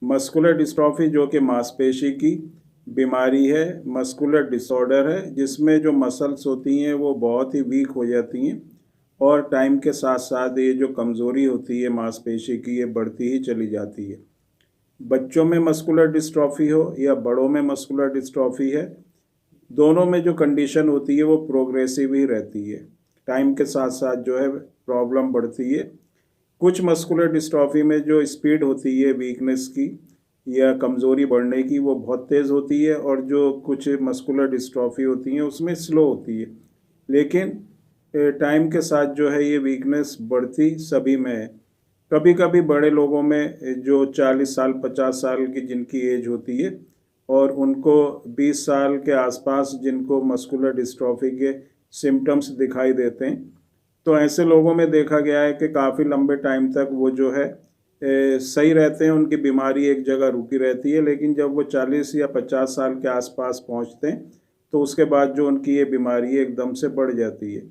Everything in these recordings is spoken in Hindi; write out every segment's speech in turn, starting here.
मस्कुलर डिस्ट्रॉफी जो कि मांसपेशी की बीमारी है, मस्कुलर डिसऑर्डर है, जिसमें जो मसल्स होती हैं वो बहुत ही वीक हो जाती हैं और टाइम के साथ साथ ये जो कमज़ोरी होती है मांसपेशी की ये बढ़ती ही चली जाती है। बच्चों में मस्कुलर डिस्ट्रॉफी हो या बड़ों में मस्कुलर डिस्ट्रॉफी है, दोनों में जो कंडीशन होती है वो प्रोग्रेसिव ही रहती है। टाइम के साथ साथ जो है प्रॉब्लम बढ़ती है। कुछ मस्कुलर डिस्ट्रॉफी में जो स्पीड होती है वीकनेस की या कमज़ोरी बढ़ने की वो बहुत तेज़ होती है और जो कुछ मस्कुलर डिस्ट्रॉफी होती हैं उसमें स्लो होती है। लेकिन टाइम के साथ जो है ये वीकनेस बढ़ती सभी में है। कभी कभी बड़े लोगों में जो 40 साल 50 साल की जिनकी एज होती है और उनको 20 साल के आसपास जिनको मस्कुलर डिस्ट्रॉफी के सिम्टम्स दिखाई देते हैं, तो ऐसे लोगों में देखा गया है कि काफ़ी लंबे टाइम तक वो जो है सही रहते हैं, उनकी बीमारी एक जगह रुकी रहती है। लेकिन जब वो 40 या 50 साल के आसपास पहुंचते हैं तो उसके बाद जो उनकी ये बीमारी एकदम से बढ़ जाती है।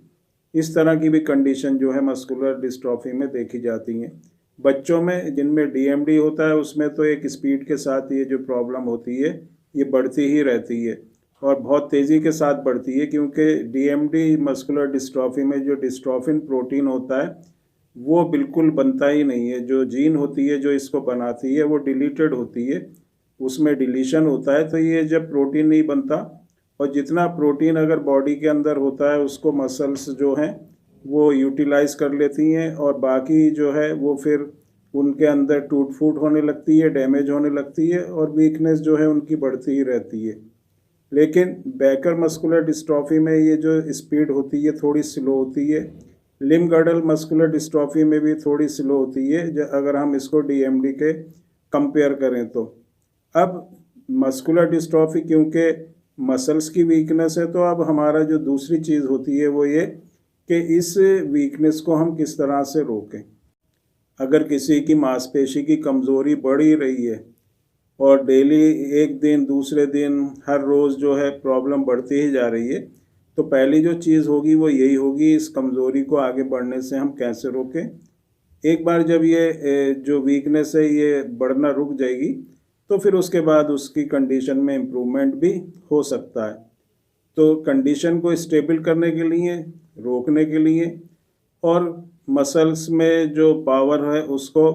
इस तरह की भी कंडीशन जो है मस्कुलर डिस्ट्रॉफी में देखी जाती हैं। बच्चों में जिनमें डीएमडी होता है उसमें तो एक स्पीड के साथ ये जो प्रॉब्लम होती है ये बढ़ती ही रहती है और बहुत तेज़ी के साथ बढ़ती है, क्योंकि डीएमडी मस्कुलर डिस्ट्रॉफी में जो डिस्ट्रॉफिन प्रोटीन होता है वो बिल्कुल बनता ही नहीं है। जो जीन होती है जो इसको बनाती है वो डिलीटेड होती है, उसमें डिलीशन होता है। तो ये जब प्रोटीन नहीं बनता और जितना प्रोटीन अगर बॉडी के अंदर होता है उसको मसल्स जो हैं वो यूटिलाइज कर लेती हैं और बाकी जो है वो फिर उनके अंदर टूट फूट होने लगती है, डैमेज होने लगती है और वीकनेस जो है उनकी बढ़ती ही रहती है। लेकिन बैकर मस्कुलर डिस्ट्रॉफी में ये जो स्पीड होती है थोड़ी स्लो होती है। लिम्ब गर्डल मस्कुलर डिस्ट्रॉफी में भी थोड़ी स्लो होती है अगर हम इसको डीएमडी के कंपेयर करें तो। अब मस्कुलर डिस्ट्रॉफी क्योंकि मसल्स की वीकनेस है, तो अब हमारा जो दूसरी चीज़ होती है वो ये कि इस वीकनेस को हम किस तरह से रोकें। अगर किसी की मांसपेशी की कमज़ोरी बढ़ ही रही है और डेली एक दिन दूसरे दिन हर रोज़ जो है प्रॉब्लम बढ़ती ही जा रही है, तो पहली जो चीज़ होगी वो यही होगी इस कमज़ोरी को आगे बढ़ने से हम कैसे रोकें। एक बार जब ये जो वीकनेस है ये बढ़ना रुक जाएगी तो फिर उसके बाद उसकी कंडीशन में इम्प्रूवमेंट भी हो सकता है। तो कंडीशन को स्टेबल करने के लिए, रोकने के लिए और मसल्स में जो पावर है उसको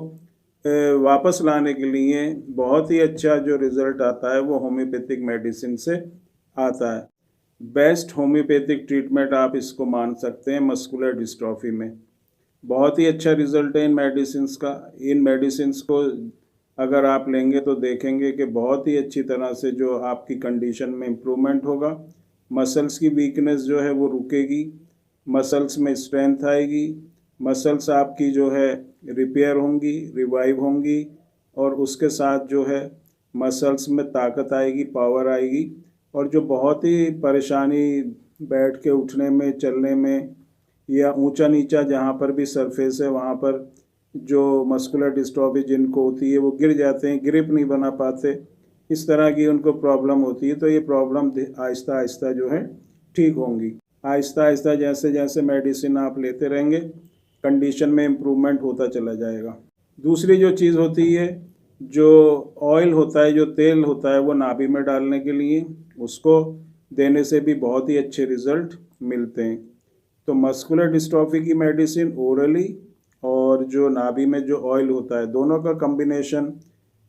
वापस लाने के लिए बहुत ही अच्छा जो रिज़ल्ट आता है वो होम्योपैथिक मेडिसिन से आता है। बेस्ट होम्योपैथिक ट्रीटमेंट आप इसको मान सकते हैं मस्कुलर डिस्ट्रॉफी में। बहुत ही अच्छा रिज़ल्ट है इन मेडिसिन्स का। इन मेडिसिन्स को अगर आप लेंगे तो देखेंगे कि बहुत ही अच्छी तरह से जो आपकी कंडीशन में इम्प्रूवमेंट होगा। मसल्स की वीकनेस जो है वो रुकेगी, मसल्स में स्ट्रेंथ आएगी, मसल्स आपकी जो है रिपेयर होंगी, रिवाइव होंगी और उसके साथ जो है मसल्स में ताकत आएगी, पावर आएगी। और जो बहुत ही परेशानी बैठ के उठने में, चलने में या ऊंचा नीचा जहाँ पर भी सरफेस है वहाँ पर जो मस्कुलर डिस्ट्रॉफी जिनको होती है वो गिर जाते हैं, ग्रिप नहीं बना पाते, इस तरह की उनको प्रॉब्लम होती है। तो ये प्रॉब्लम आहिस्ता आहिस्ता जो है ठीक होंगी। आहिस्ता आहिस्ता जैसे जैसे मेडिसिन आप लेते रहेंगे कंडीशन में इम्प्रूवमेंट होता चला जाएगा। दूसरी जो चीज़ होती है, जो ऑयल होता है, जो तेल होता है वो नाभि में डालने के लिए, उसको देने से भी बहुत ही अच्छे रिज़ल्ट मिलते हैं। तो मस्कुलर डिस्ट्रॉफी की मेडिसिन ओरली और जो नाभि में जो ऑयल होता है दोनों का कॉम्बिनेशन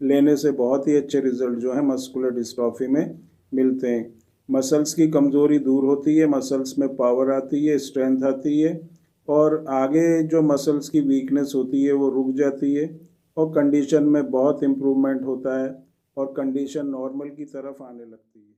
लेने से बहुत ही अच्छे रिज़ल्ट जो है मस्कुलर डिस्ट्रॉफी में मिलते हैं। मसल्स की कमज़ोरी दूर होती है, मसल्स में पावर आती है, स्ट्रेंथ आती है और आगे जो मसल्स की वीकनेस होती है वो रुक जाती है और कंडीशन में बहुत इम्प्रूवमेंट होता है और कंडीशन नॉर्मल की तरफ आने लगती है।